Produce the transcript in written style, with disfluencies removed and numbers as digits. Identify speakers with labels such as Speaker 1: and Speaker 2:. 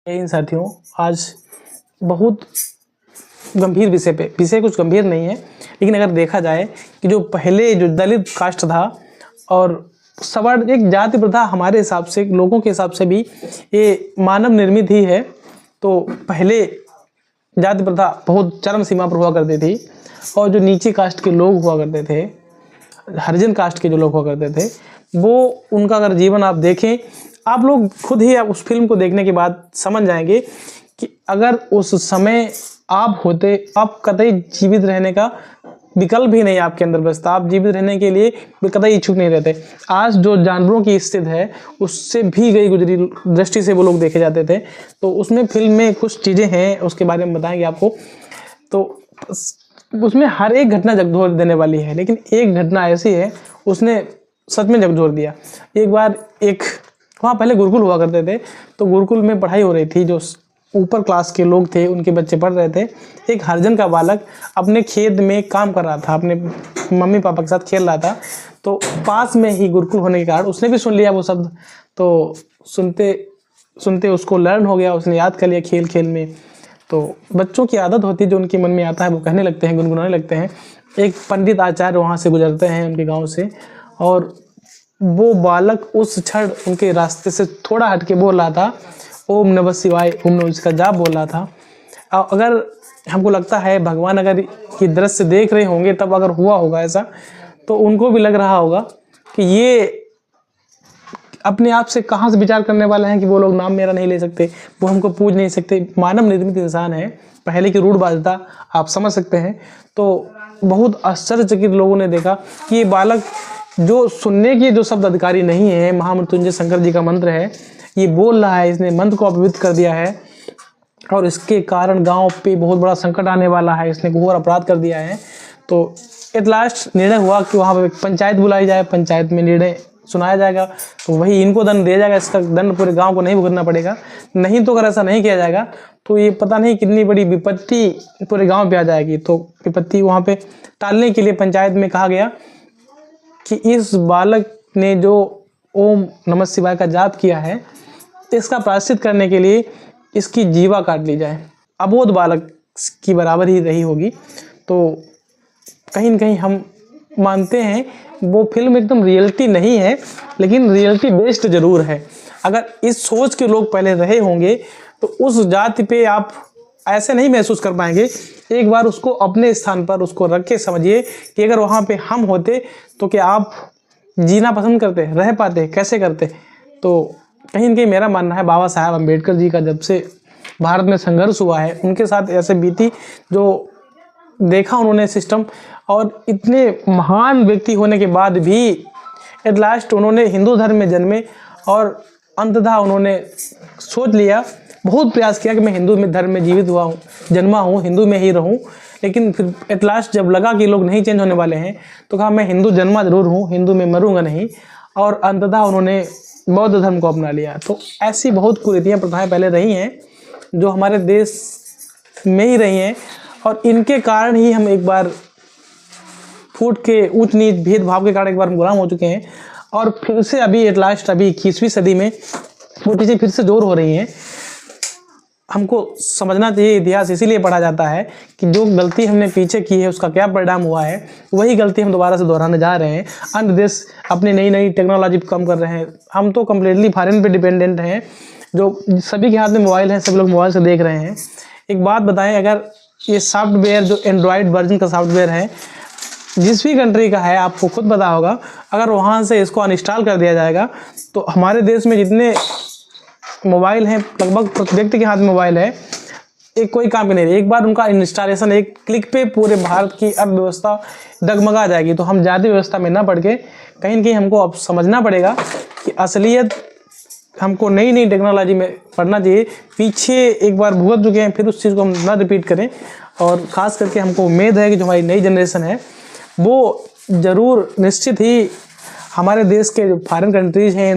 Speaker 1: इन साथियों, आज बहुत गंभीर विषय कुछ गंभीर नहीं है, लेकिन अगर देखा जाए कि जो पहले जो दलित कास्ट था और सवर्ण एक जाति प्रथा हमारे हिसाब से, लोगों के हिसाब से भी ये मानव निर्मित ही है। तो पहले जाति प्रथा बहुत चरम सीमा पर हुआ करती थी और जो नीचे कास्ट के लोग हुआ करते थे, हरिजन कास्ट के जो लोग हुआ करते थे, वो उनका अगर जीवन आप देखें, आप लोग खुद ही आप उस फिल्म को देखने के बाद समझ जाएंगे कि अगर उस समय आप होते, आप कतई जीवित रहने का विकल्प ही नहीं आपके अंदर बचता, आप जीवित रहने के लिए कतई इच्छुक नहीं रहते। आज जो जानवरों की स्थिति है उससे भी गई गुजरी दृष्टि से वो लोग देखे जाते थे। तो उसमें फिल्म में कुछ चीज़ें हैं, उसके बारे में बताएंगे आपको। तो उसमें हर एक घटना झकझोर देने वाली है, लेकिन एक घटना ऐसी है उसने सच में झकझोर दिया। एक बार वहाँ पहले गुरुकुल हुआ करते थे, तो गुरुकुल में पढ़ाई हो रही थी, जो ऊपर क्लास के लोग थे उनके बच्चे पढ़ रहे थे। एक हरिजन का बालक अपने खेत में काम कर रहा था, अपने मम्मी पापा के साथ खेल रहा था। तो पास में ही गुरुकुल होने के कारण उसने भी सुन लिया वो शब्द, तो सुनते सुनते उसको लर्न हो गया, उसने याद कर लिया खेल खेल में। तो बच्चों की आदत होती है, जो उनके मन में आता है वो कहने लगते हैं, गुनगुनाने लगते हैं। एक पंडित आचार्य वहाँ से गुजरते हैं उनके गाँव से, और वो बालक उस क्षण उनके रास्ते से थोड़ा हट के बोल रहा था ओम नमः शिवाय, ओम नमः शिवाय का जाप बोल रहा था। अगर हमको लगता है भगवान अगर ये दृश्य देख रहे होंगे, तब अगर हुआ होगा ऐसा, तो उनको भी लग रहा होगा कि ये अपने आप से कहाँ से विचार करने वाले हैं कि वो लोग नाम मेरा नहीं ले सकते, वो हमको पूज नहीं सकते। मानव निर्मित इंसान है, पहले की रूढ़वादिता आप समझ सकते हैं। तो बहुत आश्चर्यचकित लोगों ने देखा कि ये बालक जो सुनने के जो शब्द अधिकारी नहीं है, महामृत्युंजय शंकर जी का मंत्र है, ये बोल रहा है, इसने मंत्र को अपवित्र कर दिया है और इसके कारण गांव पे बहुत बड़ा संकट आने वाला है, इसने घोर अपराध कर दिया है। तो एट लास्ट निर्णय हुआ कि वहाँ पे पंचायत बुलाई जाए, पंचायत में निर्णय सुनाया जाएगा, तो वही इनको दंड दिया जाएगा। इसका दंड पूरे गाँव को नहीं भुगतना पड़ेगा। नहीं तो अगर ऐसा नहीं किया जाएगा तो ये पता नहीं कितनी बड़ी विपत्ति पूरे गाँव पे आ जाएगी। तो विपत्ति वहाँ पे टालने के लिए पंचायत में कहा गया कि इस बालक ने जो ओम नमः शिवाय का जाप किया है, इसका प्रायश्चित करने के लिए इसकी जीवा काट ली जाए। अबोध बालक की बराबर ही रही होगी। तो कहीं न कहीं हम मानते हैं वो फिल्म एकदम रियलिटी नहीं है, लेकिन रियलिटी बेस्ड जरूर है। अगर इस सोच के लोग पहले रहे होंगे तो उस जाति पे आप ऐसे नहीं महसूस कर पाएंगे। एक बार उसको अपने स्थान पर उसको रख के समझिए कि अगर वहाँ पे हम होते तो क्या आप जीना पसंद करते, रह पाते, कैसे करते। तो कहीं न कहीं मेरा मानना है बाबा साहब अम्बेडकर जी का जब से भारत में संघर्ष हुआ है, उनके साथ ऐसे बीती, जो देखा उन्होंने सिस्टम, और इतने महान व्यक्ति होने के बाद भी एट लास्ट उन्होंने हिंदू धर्म में जन्मे और अंततः उन्होंने सोच लिया, बहुत प्रयास किया कि मैं हिंदू में धर्म में जीवित हुआ हूँ, जन्मा हूँ, हिंदू में ही रहूँ। लेकिन फिर एट लास्ट जब लगा कि लोग नहीं चेंज होने वाले हैं, तो कहा मैं हिंदू जन्मा जरूर हूँ, हिंदू में मरूंगा नहीं, और अंततः उन्होंने बौद्ध धर्म को अपना लिया। तो ऐसी बहुत कुरीतियाँ प्रथाएं पहले रही हैं जो हमारे देश में ही रही हैं, और इनके कारण ही हम एक बार फूट के ऊंच नीच भेदभाव के कारण एक बार हम गुलाम हो चुके हैं। और फिर से अभी एट लास्ट अभी 21वीं सदी में वो चीज़ें फिर से जोर हो रही हैं। हमको समझना चाहिए, इतिहास इसीलिए पढ़ा जाता है कि जो गलती हमने पीछे की है उसका क्या परिणाम हुआ है, वही गलती हम दोबारा से दोहराने जा रहे हैं। अन्य देश अपनी नई नई टेक्नोलॉजी कम कर रहे हैं, हम तो कम्प्लीटली फॉरेन पे डिपेंडेंट हैं, जो सभी के हाथ में मोबाइल है, सभी लोग मोबाइल से देख रहे हैं। एक बात बताएं, अगर ये सॉफ्टवेयर जो एंड्रॉयड वर्जन का सॉफ्टवेयर है, जिस भी कंट्री का है, आपको खुद पता होगा, अगर वहाँ से इसको अनइंस्टॉल कर दिया जाएगा तो हमारे देश में जितने मोबाइल हैं, लगभग प्रति व्यक्ति के हाथ में मोबाइल है, एक कोई काम नहीं है। एक बार उनका इंस्टॉलेशन एक क्लिक पे पूरे भारत की अर्थव्यवस्था डगमगा जाएगी। तो हम जाति व्यवस्था में ना पड़ के कहीं न कहीं हमको अब समझना पड़ेगा कि असलियत हमको नई नई टेक्नोलॉजी में पढ़ना चाहिए। पीछे एक बार भुगत चुके हैं, फिर उस चीज़ को हम ना रिपीट करें। और ख़ास करके हमको उम्मीद है कि जो हमारी नई जनरेशन है वो ज़रूर निश्चित ही हमारे देश के जो फॉरेन कंट्रीज़ हैं